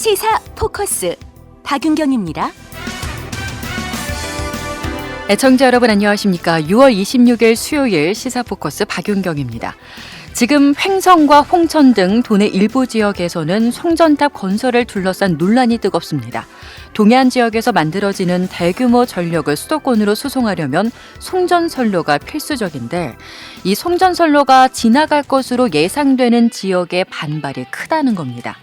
시사 포커스 박윤경입니다. 애청자 여러분 안녕하십니까. 6월 26일 수요일 시사 포커스 박윤경입니다. 지금 횡성과 홍천 등 도내 일부 지역에서는 송전탑 건설을 둘러싼 논란이 뜨겁습니다. 동해안 지역에서 만들어지는 대규모 전력을 수도권으로 수송하려면 송전선로가 필수적인데 이 송전선로가 지나갈 것으로 예상되는 지역의 반발이 크다는 겁니다.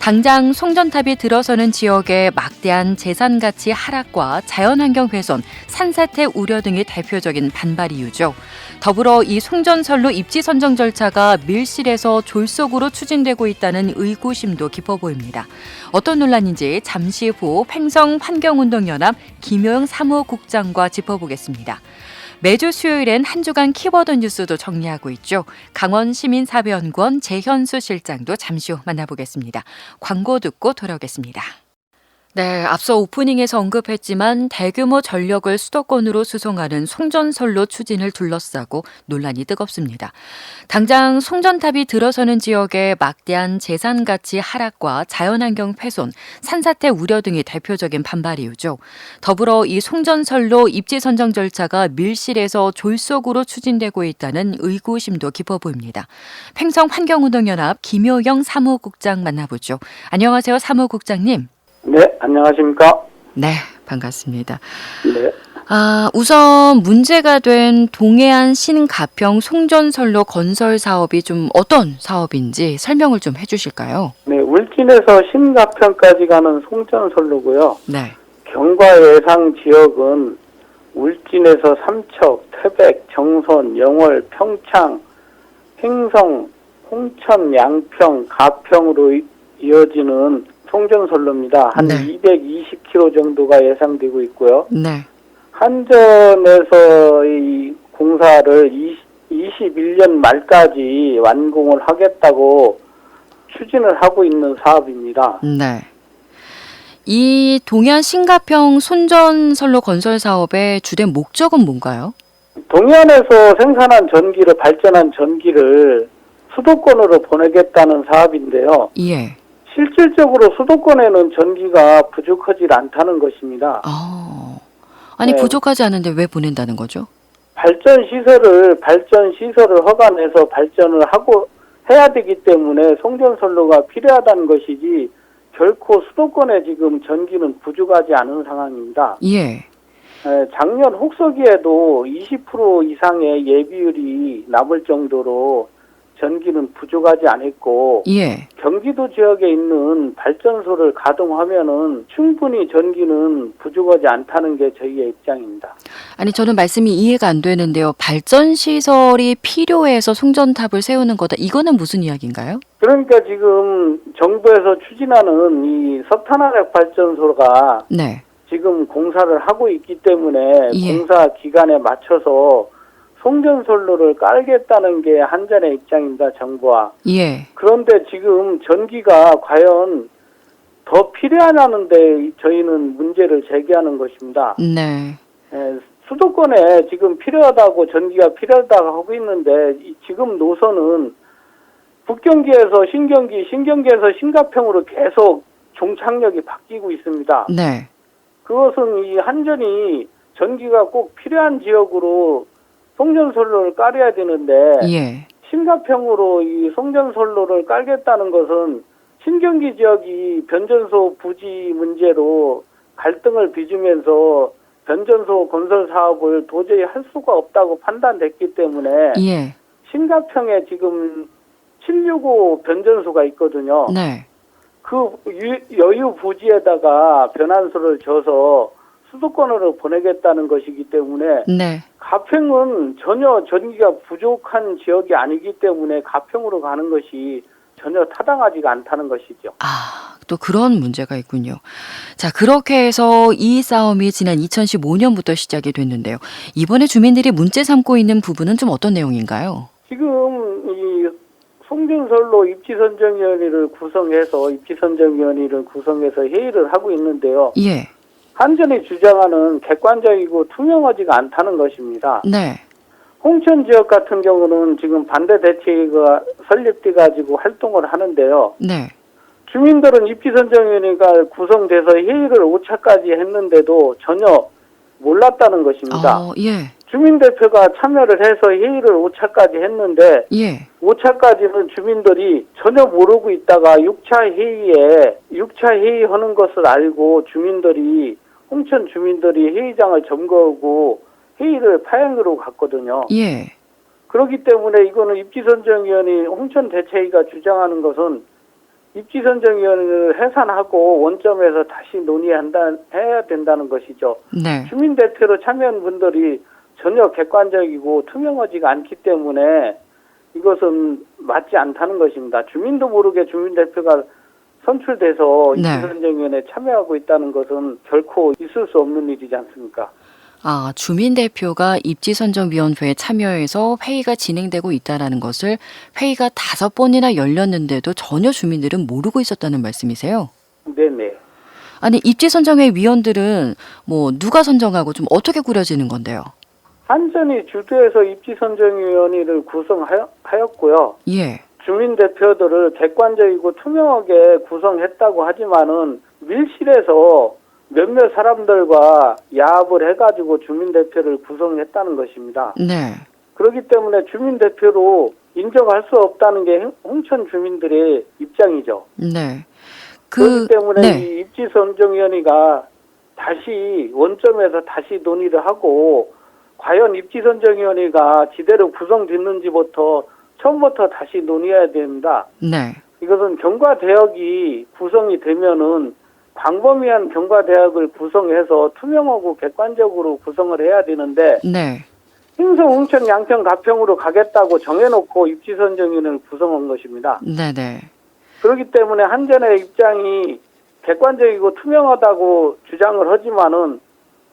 당장 송전탑이 들어서는 지역의 막대한 재산가치 하락과 자연환경 훼손, 산사태 우려 등이 대표적인 반발 이유죠. 더불어 이 송전선로 입지 선정 절차가 밀실에서 졸속으로 추진되고 있다는 의구심도 깊어 보입니다. 어떤 논란인지 잠시 후 횡성환경운동연합 김효영 사무국장과 짚어보겠습니다. 매주 수요일엔 한 주간 키워드 뉴스도 정리하고 있죠. 강원시민사회연구원 재현수 실장도 잠시 후 만나보겠습니다. 광고 듣고 돌아오겠습니다. 네, 앞서 오프닝에서 언급했지만 대규모 전력을 수도권으로 수송하는 송전선로 추진을 둘러싸고 논란이 뜨겁습니다. 당장 송전탑이 들어서는 지역의 막대한 재산가치 하락과 자연환경 훼손, 산사태 우려 등이 대표적인 반발 이유죠. 더불어 이 송전선로 입지 선정 절차가 밀실에서 졸속으로 추진되고 있다는 의구심도 깊어 보입니다. 횡성환경운동연합 김효영 사무국장 만나보죠. 안녕하세요, 사무국장님. 네, 안녕하십니까? 네, 반갑습니다. 네. 우선 문제가 된 동해안 신가평 송전선로 건설 사업이 좀 어떤 사업인지 설명을 좀 해주실까요? 네, 울진에서 신가평까지 가는 송전선로고요. 네. 경과 예상 지역은 울진에서 삼척, 태백, 정선, 영월, 평창, 횡성, 홍천, 양평, 가평으로 이어지는 송전선로입니다. 한 네. 220km 정도가 예상되고 있고요. 네. 한전에서 이 공사를 21년 말까지 완공을 하겠다고 추진을 하고 있는 사업입니다. 네. 이 동해안 신가평 송전선로 건설 사업의 주된 목적은 뭔가요? 동해안에서 생산한 전기를 발전한 전기를 수도권으로 보내겠다는 사업인데요. 예. 실질적으로 수도권에는 전기가 부족하지 않다는 것입니다. 아니 네. 부족하지 않은데 왜 보낸다는 거죠? 발전 시설을 허가내서 발전을 하고 해야 되기 때문에 송전선로가 필요하다는 것이지 결코 수도권에 지금 전기는 부족하지 않은 상황입니다. 예. 작년 혹서기에도 20% 이상의 예비율이 남을 정도로 전기는 부족하지 않았고 예. 경기도 지역에 있는 발전소를 가동하면은 충분히 전기는 부족하지 않다는 게 저희의 입장입니다. 아니 저는 말씀이 이해가 안 되는데요. 발전 시설이 필요해서 송전탑을 세우는 거다. 이거는 무슨 이야기인가요? 그러니까 지금 정부에서 추진하는 이 석탄화력 발전소가 네. 지금 공사를 하고 있기 때문에 예. 공사 기간에 맞춰서 송전선로를 깔겠다는 게 한전의 입장입니다, 정부와. 예. 그런데 지금 전기가 과연 더 필요하냐는데 저희는 문제를 제기하는 것입니다. 네. 수도권에 지금 필요하다고 전기가 필요하다고 하고 있는데 지금 노선은 북경기에서 신경기, 신경기에서 신가평으로 계속 종착역이 바뀌고 있습니다. 네. 그것은 이 한전이 전기가 꼭 필요한 지역으로 송전선로를 깔아야 되는데 예. 신가평으로 이 송전선로를 깔겠다는 것은 신경기 지역이 변전소 부지 문제로 갈등을 빚으면서 변전소 건설 사업을 도저히 할 수가 없다고 판단됐기 때문에 예. 신가평에 지금 765 변전소가 있거든요. 네. 그 여유 부지에다가 변환소를 져서 수도권으로 보내겠다는 것이기 때문에 네. 가평은 전혀 전기가 부족한 지역이 아니기 때문에 가평으로 가는 것이 전혀 타당하지가 않다는 것이죠. 또 그런 문제가 있군요. 자, 그렇게 해서 이 싸움이 지난 2015년부터 시작이 됐는데요. 이번에 주민들이 문제 삼고 있는 부분은 좀 어떤 내용인가요? 지금 이 송전선로 입지선정위원회를 구성해서 회의를 하고 있는데요. 예. 한전이 주장하는 객관적이고 투명하지가 않다는 것입니다. 네. 홍천 지역 같은 경우는 지금 반대 대책위가 설립돼 가지고 활동을 하는데요. 네. 주민들은 입지선정위원회가 구성돼서 회의를 5차까지 했는데도 전혀 몰랐다는 것입니다. 예. 주민대표가 참여를 해서 회의를 5차까지 했는데 예. 5차까지는 주민들이 전혀 모르고 있다가 6차 회의하는 것을 알고 홍천 주민들이 회의장을 점거하고 회의를 파행으로 갔거든요. 예. 그렇기 때문에 이거는 입지선정위원회 홍천대체위가 주장하는 것은 입지선정위원회를 해산하고 원점에서 다시 해야 된다는 것이죠. 네. 주민대표로 참여한 분들이 전혀 객관적이고 투명하지가 않기 때문에 이것은 맞지 않다는 것입니다. 주민도 모르게 주민대표가 선출돼서 네. 입지선정위원회에 참여하고 있다는 것은 결코 있을 수 없는 일이지 않습니까? 주민대표가 입지선정위원회에 참여해서 회의가 진행되고 있다는 것을 회의가 5번이나 열렸는데도 전혀 주민들은 모르고 있었다는 말씀이세요? 네네. 아니, 입지선정회 위원들은 누가 선정하고 좀 어떻게 꾸려지는 건데요? 한전이 주도해서 입지선정위원회를 구성하였고요. 예. 주민대표들을 객관적이고 투명하게 구성했다고 하지만은 밀실에서 몇몇 사람들과 야합을 해가지고 주민대표를 구성했다는 것입니다. 네. 그렇기 때문에 주민대표로 인정할 수 없다는 게 홍천 주민들의 입장이죠. 네. 그렇기 때문에 네. 이 입지선정위원회가 다시 원점에서 다시 논의를 하고 과연 입지선정위원회가 제대로 구성됐는지부터 처음부터 다시 논의해야 됩니다. 네. 이것은 경과대학이 구성이 되면은 광범위한 경과대학을 구성해서 투명하고 객관적으로 구성을 해야 되는데 네. 행성, 홍천, 양평, 가평으로 가겠다고 정해놓고 입지선정위원회를 구성한 것입니다. 네네. 그렇기 때문에 한전의 입장이 객관적이고 투명하다고 주장을 하지만은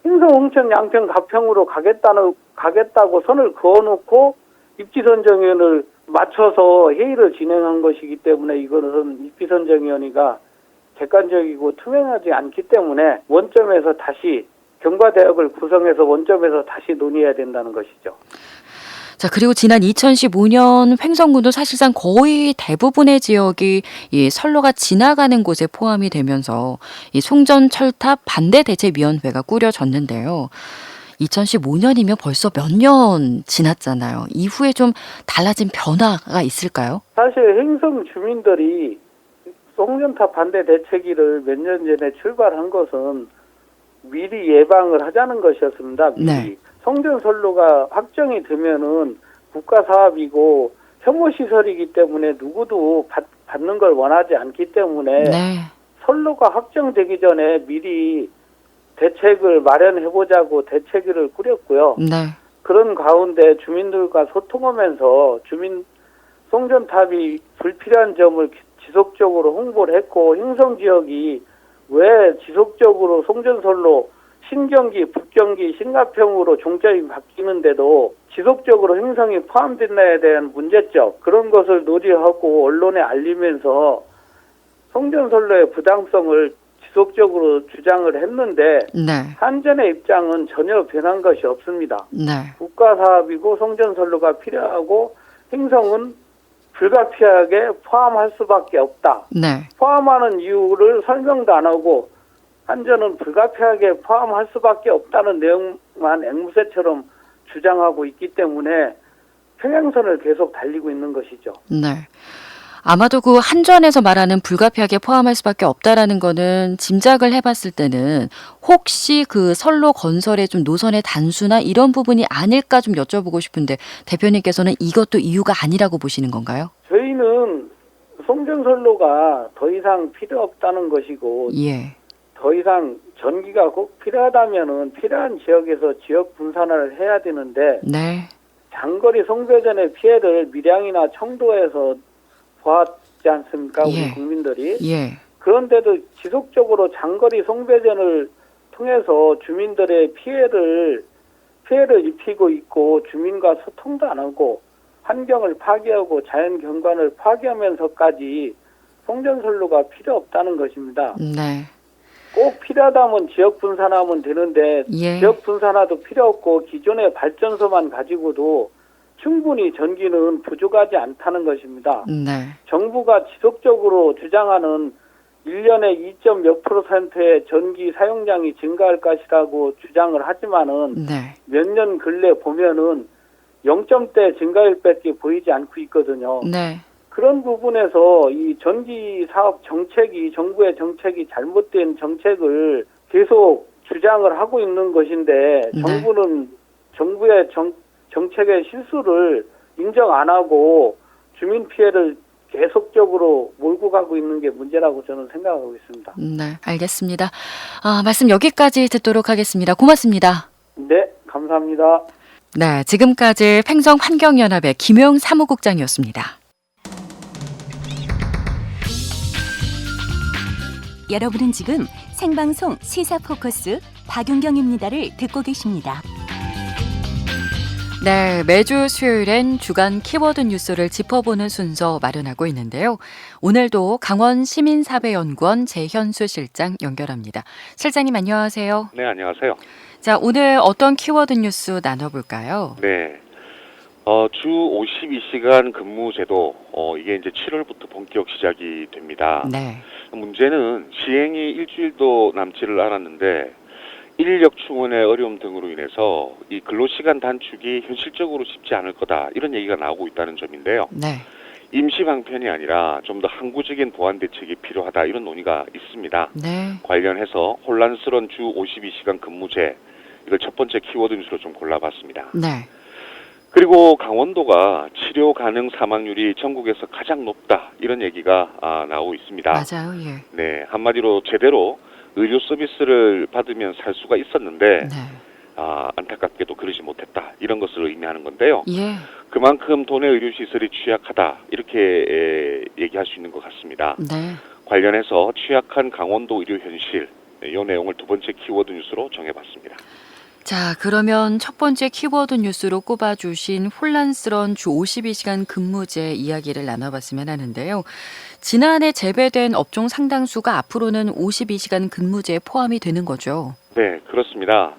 행성, 홍천, 양평, 가평으로 가겠다고 선을 그어놓고 입지선정위원회를 맞춰서 회의를 진행한 것이기 때문에 이것은 입지선정위원회가 객관적이고 투명하지 않기 때문에 원점에서 다시 경과대학을 구성해서 원점에서 다시 논의해야 된다는 것이죠. 자, 그리고 지난 2015년 횡성군도 사실상 거의 대부분의 지역이 이 선로가 지나가는 곳에 포함이 되면서 이 송전철탑 반대대책위원회가 꾸려졌는데요. 2015년이면 벌써 몇 년 지났잖아요. 이후에 좀 달라진 변화가 있을까요? 사실 행성 주민들이 송전탑 반대 대책위를 몇 년 전에 출발한 것은 미리 예방을 하자는 것이었습니다. 미리. 네. 송전선로가 확정이 되면은 국가 사업이고 혐오 시설이기 때문에 누구도 받는 걸 원하지 않기 때문에 네. 선로가 확정되기 전에 미리 대책을 마련해보자고 대책위를 꾸렸고요. 네. 그런 가운데 주민들과 소통하면서 송전탑이 불필요한 점을 지속적으로 홍보를 했고 행성 지역이 왜 지속적으로 송전선로 신경기, 북경기, 신가평으로 종점이 바뀌는데도 지속적으로 행성이 포함됐나에 대한 문제점 그런 것을 논의하고 언론에 알리면서 송전선로의 부당성을 지속적으로 주장을 했는데 네. 한전의 입장은 전혀 변한 것이 없습니다. 네. 국가 사업이고 송전선로가 필요하고 행성은 불가피하게 포함할 수밖에 없다. 네. 포함하는 이유를 설명도 안 하고 한전은 불가피하게 포함할 수밖에 없다는 내용만 앵무새처럼 주장하고 있기 때문에 평행선을 계속 달리고 있는 것이죠. 네. 아마도 그 한전에서 말하는 불가피하게 포함할 수밖에 없다라는 거는 짐작을 해봤을 때는 혹시 그 선로 건설의 좀 노선의 단수나 이런 부분이 아닐까 좀 여쭤보고 싶은데 대표님께서는 이것도 이유가 아니라고 보시는 건가요? 저희는 송전선로가 더 이상 필요 없다는 것이고 예. 더 이상 전기가 꼭 필요하다면은 필요한 지역에서 지역 분산을 해야 되는데 네. 장거리 송배전의 피해를 밀양이나 청도에서 보았지 않습니까? 우리 예. 국민들이. 예. 그런데도 지속적으로 장거리 송배전을 통해서 주민들의 피해를 입히고 있고 주민과 소통도 안 하고 환경을 파괴하고 자연 경관을 파괴하면서까지 송전선로가 필요 없다는 것입니다. 네. 꼭 필요하다면 지역 분산하면 되는데 예. 지역 분산화도 필요 없고 기존의 발전소만 가지고도 충분히 전기는 부족하지 않다는 것입니다. 네. 정부가 지속적으로 주장하는 1년에 2점 몇 %의 전기 사용량이 증가할 것이라고 주장을 하지만은 네. 몇 년 근래 보면은 0점대 증가율밖에 보이지 않고 있거든요. 네. 그런 부분에서 이 전기 사업 정책이 정부의 정책이 잘못된 정책을 계속 주장을 하고 있는 것인데 네. 정부는 정부의 정책의 실수를 인정 안 하고 주민 피해를 계속적으로 몰고 가고 있는 게 문제라고 저는 생각하고 있습니다. 네, 알겠습니다. 말씀 여기까지 듣도록 하겠습니다. 고맙습니다. 네, 감사합니다. 네, 지금까지 횡성환경연합의 김용 사무국장이었습니다. 여러분은 지금 생방송 시사 포커스 박윤경입니다를 듣고 계십니다. 네, 매주 수요일엔 주간 키워드 뉴스를 짚어보는 순서 마련하고 있는데요. 오늘도 강원 시민사회연구원 재현수 실장 연결합니다. 실장님 안녕하세요. 네, 안녕하세요. 자, 오늘 어떤 키워드 뉴스 나눠볼까요? 네. 주 52시간 근무제도, 이게 이제 7월부터 본격 시작이 됩니다. 네. 문제는 시행이 일주일도 남지를 않았는데, 인력 충원의 어려움 등으로 인해서 이 근로시간 단축이 현실적으로 쉽지 않을 거다, 이런 얘기가 나오고 있다는 점인데요. 네. 임시 방편이 아니라 좀 더 항구적인 보완 대책이 필요하다, 이런 논의가 있습니다. 네. 관련해서 혼란스러운 주 52시간 근무제, 이걸 첫 번째 키워드 뉴스로 좀 골라봤습니다. 네. 그리고 강원도가 치료 가능 사망률이 전국에서 가장 높다, 이런 얘기가 나오고 있습니다. 맞아요. 예. 네, 한마디로 제대로 의료 서비스를 받으면 살 수가 있었는데 네. 안타깝게도 그러지 못했다, 이런 것을 의미하는 건데요. 예. 그만큼 도내 의료시설이 취약하다, 이렇게 얘기할 수 있는 것 같습니다. 네. 관련해서 취약한 강원도 의료 현실, 이 내용을 두 번째 키워드 뉴스로 정해봤습니다. 자, 그러면 첫 번째 키워드 뉴스로 꼽아주신 혼란스러운 주 52시간 근무제 이야기를 나눠봤으면 하는데요. 지난해 제외된 업종 상당수가 앞으로는 52시간 근무제에 포함이 되는 거죠. 네, 그렇습니다.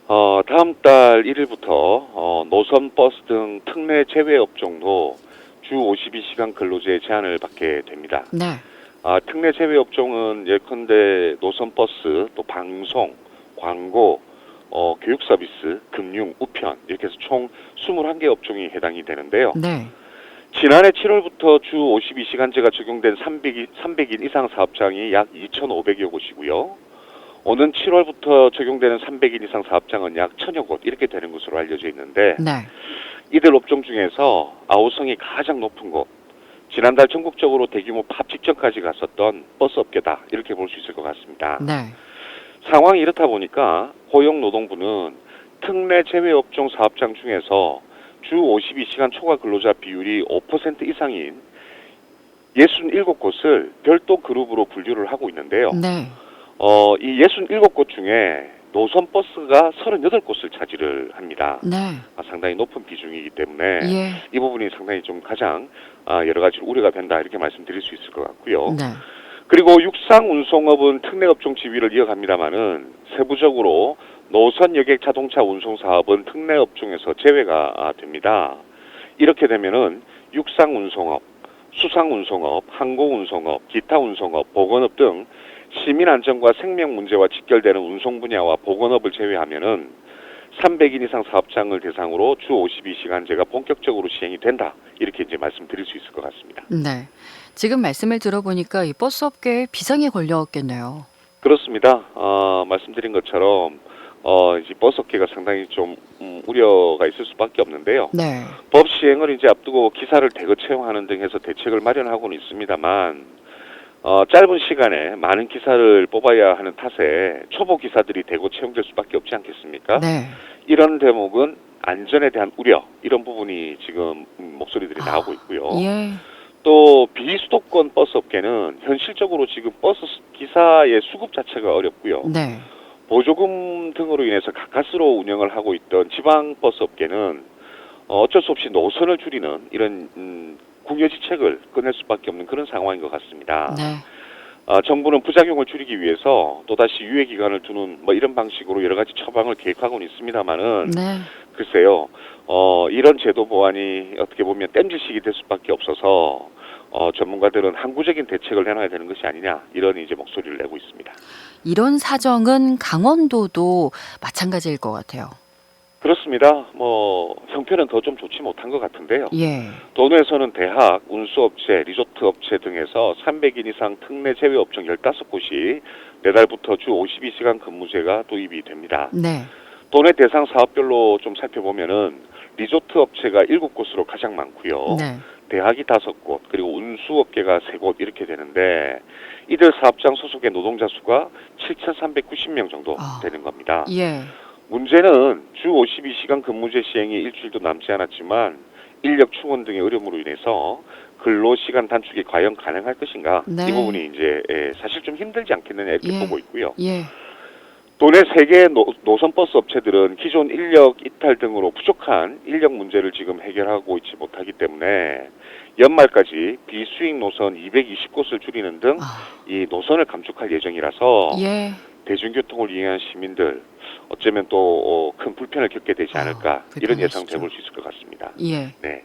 다음 달 1일부터 노선, 버스 등 특례 제외 업종도 주 52시간 근로제 제한을 받게 됩니다. 네. 특례 제외 업종은 예컨대 노선, 버스, 또 방송, 광고, 교육 서비스, 금융, 우편, 이렇게 해서 총 21개 업종이 해당이 되는데요. 네. 지난해 7월부터 주 52시간제가 적용된 300인 이상 사업장이 약 2,500여 곳이고요. 오는 7월부터 적용되는 300인 이상 사업장은 약 1,000여 곳, 이렇게 되는 것으로 알려져 있는데, 네. 이들 업종 중에서 아우성이 가장 높은 곳, 지난달 전국적으로 대규모 팝 직전까지 갔었던 버스 업계다, 이렇게 볼 수 있을 것 같습니다. 네. 상황이 이렇다 보니까 고용노동부는 특례 제외 업종 사업장 중에서 주 52시간 초과 근로자 비율이 5% 이상인 67곳을 별도 그룹으로 분류를 하고 있는데요. 네. 이 67곳 중에 노선 버스가 38곳을 차지를 합니다. 네. 상당히 높은 비중이기 때문에 예. 이 부분이 상당히 좀 가장 여러 가지 우려가 된다, 이렇게 말씀드릴 수 있을 것 같고요. 네. 그리고 육상 운송업은 특례 업종 지위를 이어갑니다만은 세부적으로 노선 여객 자동차 운송 사업은 특례 업종에서 제외가 됩니다. 이렇게 되면은 육상 운송업, 수상 운송업, 항공 운송업, 기타 운송업, 보건업 등 시민 안전과 생명 문제와 직결되는 운송 분야와 보건업을 제외하면은 300인 이상 사업장을 대상으로 주 52시간제가 본격적으로 시행이 된다, 이렇게 이제 말씀드릴 수 있을 것 같습니다. 네. 지금 말씀을 들어보니까 이 버스 업계에 비상이 걸렸겠네요. 그렇습니다. 말씀드린 것처럼 이제 버스 업계가 상당히 좀 우려가 있을 수밖에 없는데요. 네. 법 시행을 이제 앞두고 기사를 대거 채용하는 등 해서 대책을 마련하고는 있습니다만, 짧은 시간에 많은 기사를 뽑아야 하는 탓에 초보 기사들이 대거 채용될 수밖에 없지 않겠습니까? 네. 이런 대목은 안전에 대한 우려, 이런 부분이 지금 목소리들이 나오고 있고요. 예. 또 비수도권 버스 업계는 현실적으로 지금 버스 기사의 수급 자체가 어렵고요. 네. 보조금 등으로 인해서 가까스로 운영을 하고 있던 지방 버스 업계는 어쩔 수 없이 노선을 줄이는 이런 궁여지책을 꺼낼 수밖에 없는 그런 상황인 것 같습니다. 네. 정부는 부작용을 줄이기 위해서 또다시 유예 기간을 두는 이런 방식으로 여러 가지 처방을 계획하고는 있습니다만은, 네. 글쎄요, 이런 제도 보완이 어떻게 보면 땜질식이 될 수밖에 없어서 전문가들은 항구적인 대책을 내놔야 되는 것이 아니냐 이런 이제 목소리를 내고 있습니다. 이런 사정은 강원도도 마찬가지일 것 같아요. 그렇습니다. 형편은 더 좀 좋지 못한 것 같은데요. 예. 도내에서는 대학, 운수업체, 리조트 업체 등에서 300인 이상 특례 제외 업종 15곳이 내달부터 주 52시간 근무제가 도입이 됩니다. 네. 도내 대상 사업별로 좀 살펴보면은 리조트 업체가 7곳으로 가장 많고요. 네. 대학이 5곳, 그리고 운수업계가 3곳 이렇게 되는데 이들 사업장 소속의 노동자 수가 7,390명 정도 아. 되는 겁니다. 예. 문제는 주 52시간 근무제 시행이 일주일도 남지 않았지만 인력 충원 등의 어려움으로 인해서 근로시간 단축이 과연 가능할 것인가? 네. 이 부분이 이제 사실 좀 힘들지 않겠느냐 이렇게 예. 보고 있고요. 예. 도내 3개 노선버스 업체들은 기존 인력 이탈 등으로 부족한 인력 문제를 지금 해결하고 있지 못하기 때문에 연말까지 비수익 노선 220곳을 줄이는 등 이 노선을 감축할 예정이라서 예. 대중교통을 이용한 시민들 어쩌면 또 큰 불편을 겪게 되지 않을까 이런 예상도 해볼 수 있을 것 같습니다. 예. 네.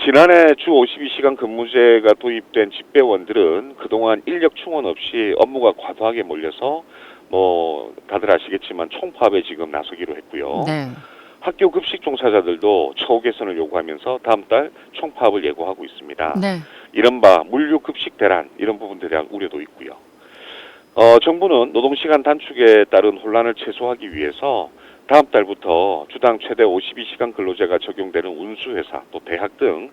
지난해 주 52시간 근무제가 도입된 집배원들은 그동안 인력 충원 없이 업무가 과도하게 몰려서 다들 아시겠지만 총파업에 지금 나서기로 했고요. 네. 학교 급식 종사자들도 처우 개선을 요구하면서 다음 달 총파업을 예고하고 있습니다. 네. 이른바 물류 급식 대란 이런 부분들에 대한 우려도 있고요. 정부는 노동시간 단축에 따른 혼란을 최소화하기 위해서 다음 달부터 주당 최대 52시간 근로제가 적용되는 운수회사 또 대학 등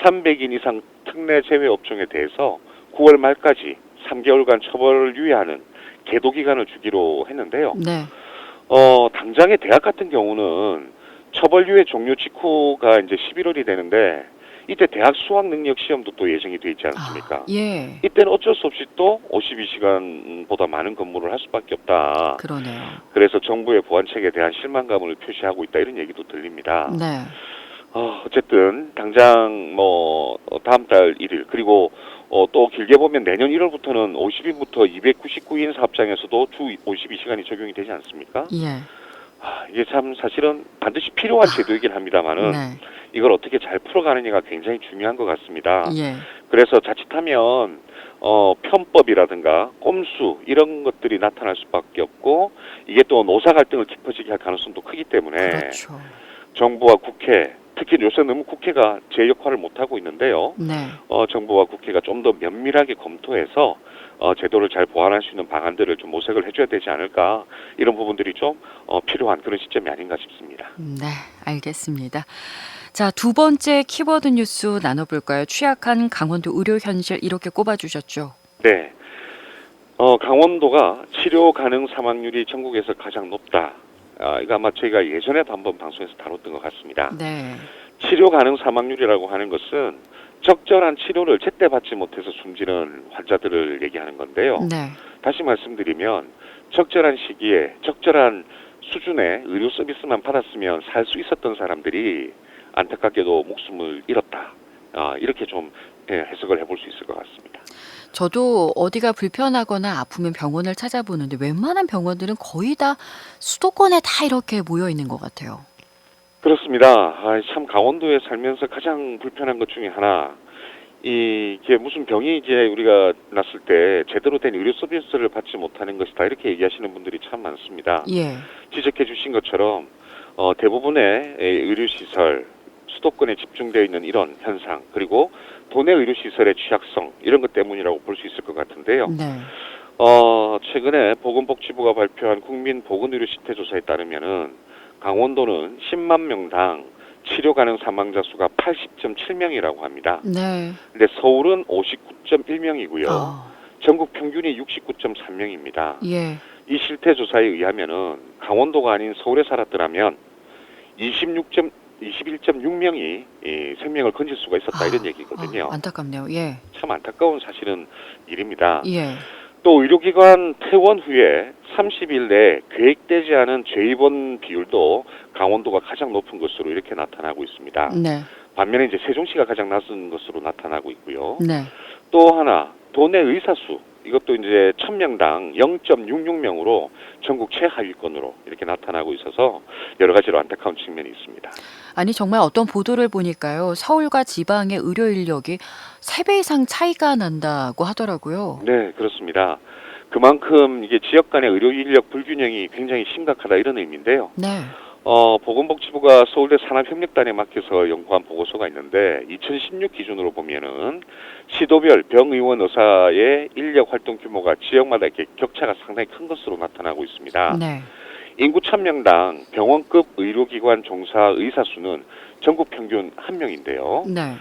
300인 이상 특례 제외 업종에 대해서 9월 말까지 3개월간 처벌을 유예하는 계도 기간을 주기로 했는데요. 네. 당장의 대학 같은 경우는 처벌 유예 종료 직후가 이제 11월이 되는데 이때 대학 수학 능력 시험도 또 예정이 돼 있지 않습니까? 예. 이때는 어쩔 수 없이 또 52시간보다 많은 근무를 할 수밖에 없다. 그러네요. 그래서 정부의 보완책에 대한 실망감을 표시하고 있다 이런 얘기도 들립니다. 네. 어쨌든 당장 다음 달 1일 그리고 또 길게 보면 내년 1월부터는 50인부터 299인 사업장에서도 주 52시간이 적용이 되지 않습니까? 예. 이게 참 사실은 반드시 필요한 제도이긴 합니다만은 네. 이걸 어떻게 잘 풀어가느냐가 굉장히 중요한 것 같습니다. 예. 그래서 자칫하면 편법이라든가 꼼수 이런 것들이 나타날 수밖에 없고 이게 또 노사 갈등을 깊어지게 할 가능성도 크기 때문에 그렇죠. 정부와 국회 특히 요새 너무 국회가 제 역할을 못하고 있는데요. 네. 정부와 국회가 좀 더 면밀하게 검토해서 제도를 잘 보완할 수 있는 방안들을 좀 모색을 해줘야 되지 않을까 이런 부분들이 좀 필요한 그런 시점이 아닌가 싶습니다. 네, 알겠습니다. 자, 두 번째 키워드 뉴스 나눠볼까요? 취약한 강원도 의료 현실 이렇게 꼽아주셨죠. 네. 강원도가 치료 가능 사망률이 전국에서 가장 높다. 이거 아마 저희가 예전에도 한번 방송에서 다뤘던 것 같습니다. 네. 치료 가능 사망률이라고 하는 것은 적절한 치료를 제때 받지 못해서 숨지는 환자들을 얘기하는 건데요. 네. 다시 말씀드리면 적절한 시기에 적절한 수준의 의료 서비스만 받았으면 살 수 있었던 사람들이 안타깝게도 목숨을 잃었다. 이렇게 좀 해석을 해볼 수 있을 것 같습니다. 저도 어디가 불편하거나 아프면 병원을 찾아보는데 웬만한 병원들은 거의 다 수도권에 다 이렇게 모여 있는 것 같아요. 그렇습니다. 참 강원도에 살면서 가장 불편한 것 중에 하나 이게 무슨 병이 이제 우리가 났을 때 제대로 된 의료 서비스를 받지 못하는 것이다 이렇게 얘기하시는 분들이 참 많습니다. 예. 지적해 주신 것처럼 대부분의 의료시설 수도권에 집중되어 있는 이런 현상 그리고 도내 의료시설의 취약성 이런 것 때문이라고 볼 수 있을 것 같은데요. 네. 최근에 보건복지부가 발표한 국민보건의료 실태조사에 따르면은 강원도는 10만 명당 치료 가능 사망자 수가 80.7명이라고 합니다. 네. 근데 서울은 59.1명이고요. 아, 전국 평균이 69.3명입니다. 예. 이 실태조사에 의하면은 강원도가 아닌 서울에 살았더라면 21.6명이 생명을 건질 수가 있었다 이런 얘기거든요. 안타깝네요. 예. 참 안타까운 사실은 일입니다. 예. 또 의료기관 퇴원 후에 30일 내에 계획되지 않은 재입원 비율도 강원도가 가장 높은 것으로 이렇게 나타나고 있습니다. 네. 반면에 이제 세종시가 가장 낮은 것으로 나타나고 있고요. 네. 또 하나 도내 의사수 이것도 이제 1000명당 0.66명으로 전국 최하위권으로 이렇게 나타나고 있어서 여러 가지로 안타까운 측면이 있습니다. 아니 정말 어떤 보도를 보니까요. 서울과 지방의 의료 인력이 3배 이상 차이가 난다고 하더라고요. 네, 그렇습니다. 그만큼 이게 지역 간의 의료 인력 불균형이 굉장히 심각하다 이런 의미인데요. 네. 보건복지부가 서울대 산업협력단에 맡겨서 연구한 보고서가 있는데 2016 기준으로 보면은 시도별 병의원 의사의 인력 활동 규모가 지역마다 이렇게 격차가 상당히 큰 것으로 나타나고 있습니다. 네. 인구 1000명당 병원급 의료기관 종사 의사 수는 전국 평균 1명인데요. 네.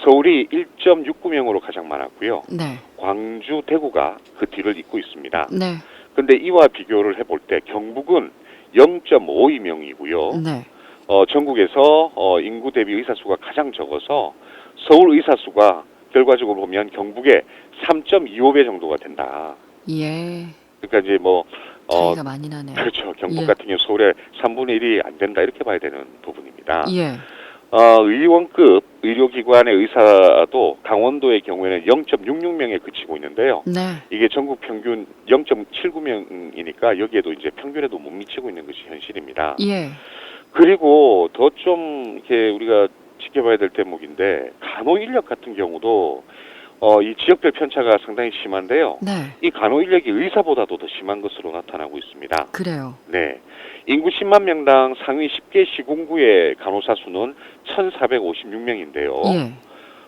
서울이 1.69명으로 가장 많았고요. 네. 광주, 대구가 그 뒤를 잇고 있습니다. 네. 근데 이와 비교를 해볼 때 경북은 0.52명이고요. 네. 전국에서 인구 대비 의사 수가 가장 적어서 서울 의사 수가 결과적으로 보면 경북의 3.25배 정도가 된다. 예. 그러니까 이제 차이가 많이 나네요. 그렇죠. 경북 예. 같은 경우 서울의 3분의 1이 안 된다 이렇게 봐야 되는 부분입니다. 예. 의원급 의료기관의 의사도 강원도의 경우에는 0.66명에 그치고 있는데요. 네. 이게 전국 평균 0.79명이니까 여기에도 이제 평균에도 못 미치고 있는 것이 현실입니다. 예. 그리고 더 좀 이렇게 우리가 지켜봐야 될 대목인데 간호 인력 같은 경우도 이 지역별 편차가 상당히 심한데요. 네. 이 간호 인력이 의사보다도 더 심한 것으로 나타나고 있습니다. 그래요. 네. 인구 10만 명당 상위 10개 시군구의 간호사 수는 1,456명인데요. 예.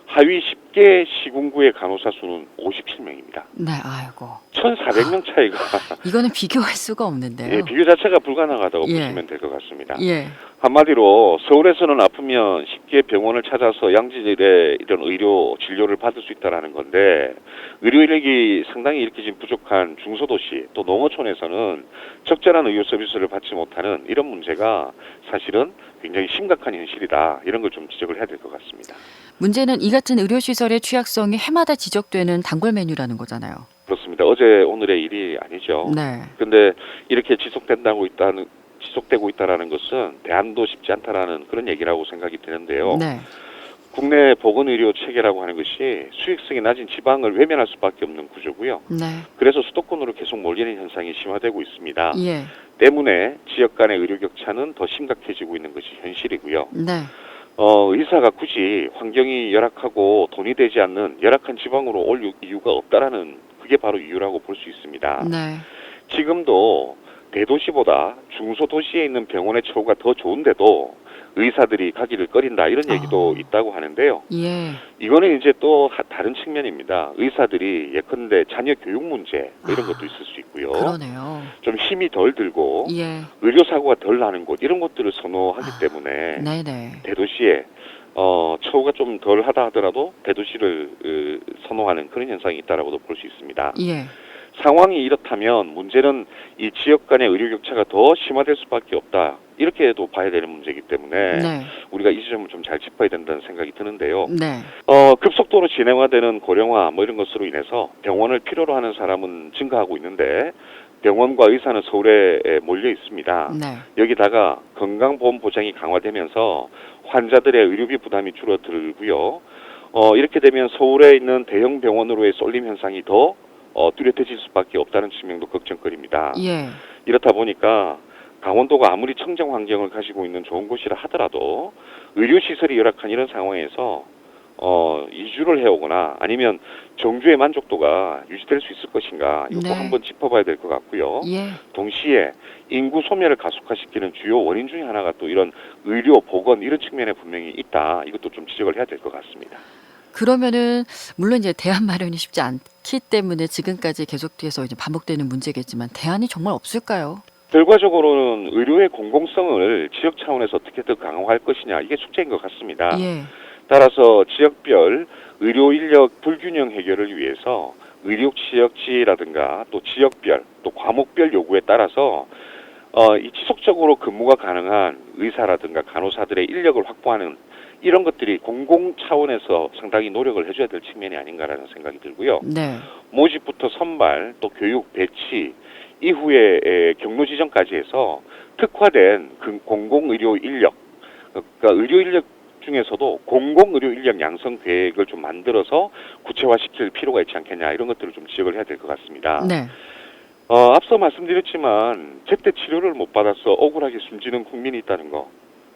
하위 10개 시군구의 간호사 수는 57명입니다. 네. 아이고. 1,400명 차이가 이거는 비교할 수가 없는데요. 예, 비교 자체가 불가능하다고 예. 보시면 될 것 같습니다. 예. 한마디로 서울에서는 아프면 쉽게 병원을 찾아서 양질의 이런 의료 진료를 받을 수 있다라는 건데 의료 인력이 상당히 이렇게 지금 부족한 중소도시 또 농어촌에서는 적절한 의료 서비스를 받지 못하는 이런 문제가 사실은 굉장히 심각한 현실이다. 이런 걸 좀 지적을 해야 될 것 같습니다. 문제는 이 같은 의료시설의 취약성이 해마다 지적되는 단골 메뉴라는 거잖아요. 그렇습니다. 어제 오늘의 일이 아니죠. 네. 근데 이렇게 지속되고 있다라는 것은 대안도 쉽지 않다라는 그런 얘기라고 생각이 드는데요. 네. 국내 보건의료 체계라고 하는 것이 수익성이 낮은 지방을 외면할 수밖에 없는 구조고요. 네. 그래서 수도권으로 계속 몰리는 현상이 심화되고 있습니다. 예. 때문에 지역 간의 의료 격차는 더 심각해지고 있는 것이 현실이고요. 네. 의사가 굳이 환경이 열악하고 돈이 되지 않는 열악한 지방으로 올 이유가 없다라는 그게 바로 이유라고 볼 수 있습니다. 네. 지금도 대도시보다 중소도시에 있는 병원의 처우가 더 좋은데도 의사들이 가기를 꺼린다 이런 얘기도 있다고 하는데요. 예. 이거는 이제 또 다른 측면입니다. 의사들이 예컨대 자녀 교육 문제 이런 것도 있을 수 있고요. 그러네요. 좀 힘이 덜 들고 예. 의료사고가 덜 나는 곳 이런 것들을 선호하기 때문에 네네. 대도시에 처우가 좀 덜하다 하더라도 대도시를 선호하는 그런 현상이 있다라고도 볼 수 있습니다. 예. 상황이 이렇다면 문제는 이 지역 간의 의료 격차가 더 심화될 수밖에 없다. 이렇게도 봐야 되는 문제이기 때문에 네. 우리가 이 지점을 좀 잘 짚어야 된다는 생각이 드는데요. 네. 급속도로 진행화되는 고령화 이런 것으로 인해서 병원을 필요로 하는 사람은 증가하고 있는데 병원과 의사는 서울에 몰려 있습니다. 네. 여기다가 건강보험 보장이 강화되면서 환자들의 의료비 부담이 줄어들고요. 이렇게 되면 서울에 있는 대형 병원으로의 쏠림 현상이 더 뚜렷해질 수밖에 없다는 측면도 걱정거리입니다. 예. 이렇다 보니까 강원도가 아무리 청정 환경을 가지고 있는 좋은 곳이라 하더라도 의료시설이 열악한 이런 상황에서 이주를 해오거나 아니면 정주의 만족도가 유지될 수 있을 것인가 이것도 네. 한번 짚어봐야 될 것 같고요. 예. 동시에 인구 소멸을 가속화시키는 주요 원인 중에 하나가 또 이런 의료, 보건 이런 측면에 분명히 있다. 이것도 좀 지적을 해야 될 것 같습니다. 그러면은 물론 이제 대안 마련이 쉽지 않기 때문에 지금까지 계속돼서 이제 반복되는 문제겠지만 대안이 정말 없을까요? 결과적으로는 의료의 공공성을 지역 차원에서 어떻게 더 강화할 것이냐 이게 숙제인 것 같습니다. 예. 따라서 지역별 의료 인력 불균형 해결을 위해서 의료 지역지라든가 또 지역별 또 과목별 요구에 따라서 이 지속적으로 근무가 가능한 의사라든가 간호사들의 인력을 확보하는 이런 것들이 공공 차원에서 상당히 노력을 해줘야 될 측면이 아닌가라는 생각이 들고요. 네. 모집부터 선발 또 교육 배치 이후에 경로 지정까지 해서 특화된 공공의료 인력 그러니까 의료 인력 중에서도 공공의료 인력 양성 계획을 좀 만들어서 구체화시킬 필요가 있지 않겠냐 이런 것들을 좀 지적을 해야 될 것 같습니다. 네. 앞서 말씀드렸지만 제때 치료를 못 받아서 억울하게 숨지는 국민이 있다는 거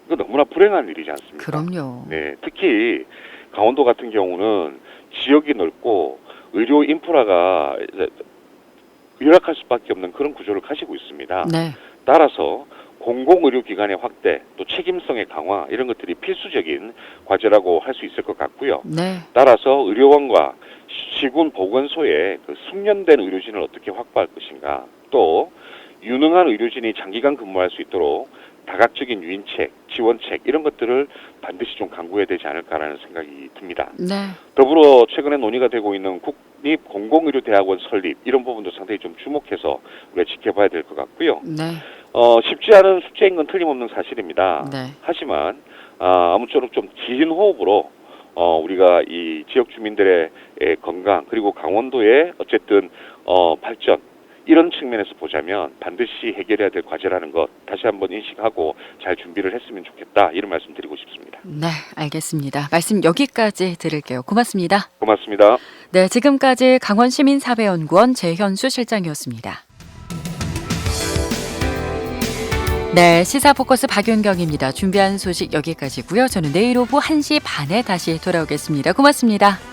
이거 너무나 불행한 일이지 않습니까? 그럼요. 네, 특히 강원도 같은 경우는 지역이 넓고 의료 인프라가 이제 열악할 수밖에 없는 그런 구조를 가지고 있습니다. 네. 따라서 공공의료기관의 확대, 또 책임성의 강화 이런 것들이 필수적인 과제라고 할 수 있을 것 같고요. 네. 따라서 의료원과 시군 보건소에 그 숙련된 의료진을 어떻게 확보할 것인가, 또 유능한 의료진이 장기간 근무할 수 있도록 다각적인 유인책, 지원책 이런 것들을 반드시 좀 강구해야 되지 않을까라는 생각이 듭니다. 네. 더불어 최근에 논의가 되고 있는 국립공공의료대학원 설립 이런 부분도 상당히 좀 주목해서 우리가 지켜봐야 될 것 같고요. 네. 쉽지 않은 숙제인 건 틀림없는 사실입니다. 네. 하지만 아무쪼록 좀 긴 호흡으로 우리가 이 지역 주민들의 건강 그리고 강원도의 어쨌든 발전 이런 측면에서 보자면 반드시 해결해야 될 과제라는 것 다시 한번 인식하고 잘 준비를 했으면 좋겠다 이런 말씀 드리고 싶습니다. 네, 알겠습니다. 말씀 여기까지 들을게요. 고맙습니다. 고맙습니다. 네, 지금까지 강원시민사회연구원 재현수 실장이었습니다. 네, 시사포커스 박윤경입니다. 준비한 소식 여기까지고요. 저는 내일 오후 1시 반에 다시 돌아오겠습니다. 고맙습니다.